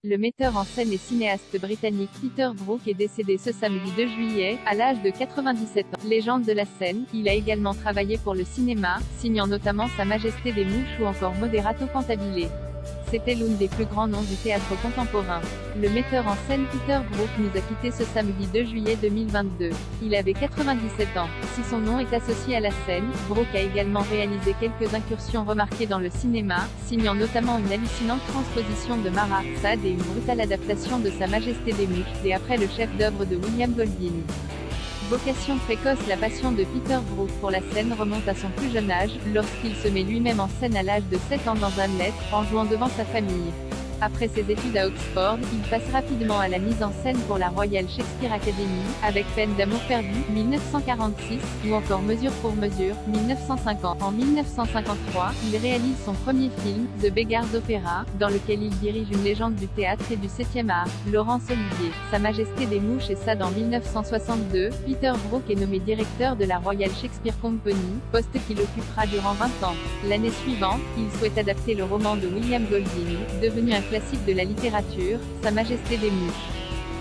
Le metteur en scène et cinéaste britannique Peter Brook est décédé ce samedi 2 juillet, à l'âge de 97 ans. Légende de la scène, il a également travaillé pour le cinéma, signant notamment Sa Majesté des Mouches ou encore Moderato Cantabile. C'était l'un des plus grands noms du théâtre contemporain. Le metteur en scène Peter Brook nous a quittés ce samedi 2 juillet 2022. Il avait 97 ans. Si son nom est associé à la scène, Brook a également réalisé quelques incursions remarquées dans le cinéma, signant notamment une hallucinante transposition de Mara Sad et une brutale adaptation de Sa Majesté des Mouches, et après le chef-d'œuvre de William Golding. Vocation précoce. La passion de Peter Brook pour la scène remonte à son plus jeune âge, lorsqu'il se met lui-même en scène à l'âge de 7 ans dans Hamlet, en jouant devant sa famille. Après ses études à Oxford, il passe rapidement à la mise en scène pour la Royal Shakespeare Academy, avec Peine d'amour perdue, 1946, ou encore Mesure pour mesure, 1950. En 1953, il réalise son premier film, The Beggar's Opera, dans lequel il dirige une légende du théâtre et du 7e art, Laurence Olivier. Sa Majesté des Mouches et Sade en 1962, Peter Brook est nommé directeur de la Royal Shakespeare Company, poste qu'il occupera durant 20 ans. L'année suivante, il souhaite adapter le roman de William Golding, devenu un classique de la littérature, Sa Majesté des Mouches.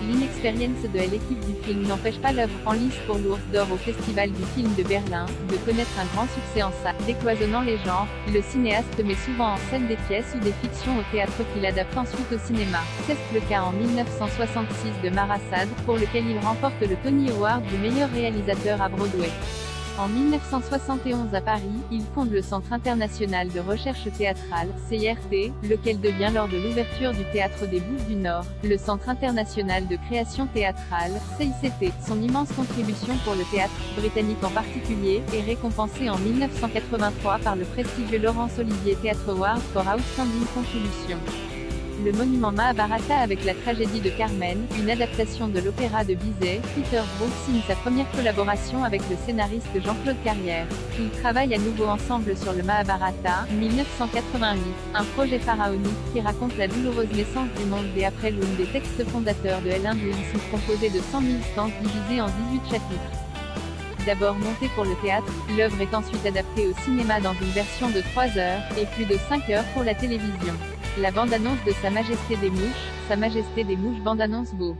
L'inexpérience de l'équipe du film n'empêche pas l'œuvre, en lice pour l'Ours d'Or au Festival du film de Berlin, de connaître un grand succès en salle. Décloisonnant les genres, le cinéaste met souvent en scène des pièces ou des fictions au théâtre qu'il adapte ensuite au cinéma. C'est le cas en 1966 de Mara Sad, pour lequel il remporte le Tony Award du meilleur réalisateur à Broadway. En 1971 à Paris, il fonde le Centre international de recherche théâtrale, CIRT, lequel devient lors de l'ouverture du Théâtre des Bouches du Nord, le Centre international de création théâtrale, CICT. Son immense contribution pour le théâtre, britannique en particulier, est récompensée en 1983 par le prestigieux Laurence Olivier Theatre Award for Outstanding Contribution. Le monument Mahabharata avec la tragédie de Carmen, une adaptation de l'opéra de Bizet, Peter Brook signe sa première collaboration avec le scénariste Jean-Claude Carrière. Ils travaillent à nouveau ensemble sur le Mahabharata, 1988, un projet pharaonique qui raconte la douloureuse naissance du monde et après l'un des textes fondateurs de l'hindouisme, composé de 100 000 stances divisées en 18 chapitres. D'abord montée pour le théâtre, l'œuvre est ensuite adaptée au cinéma dans une version de 3 heures, et plus de 5 heures pour la télévision. La bande-annonce de Sa Majesté des Mouches, Sa Majesté des Mouches bande-annonce beau.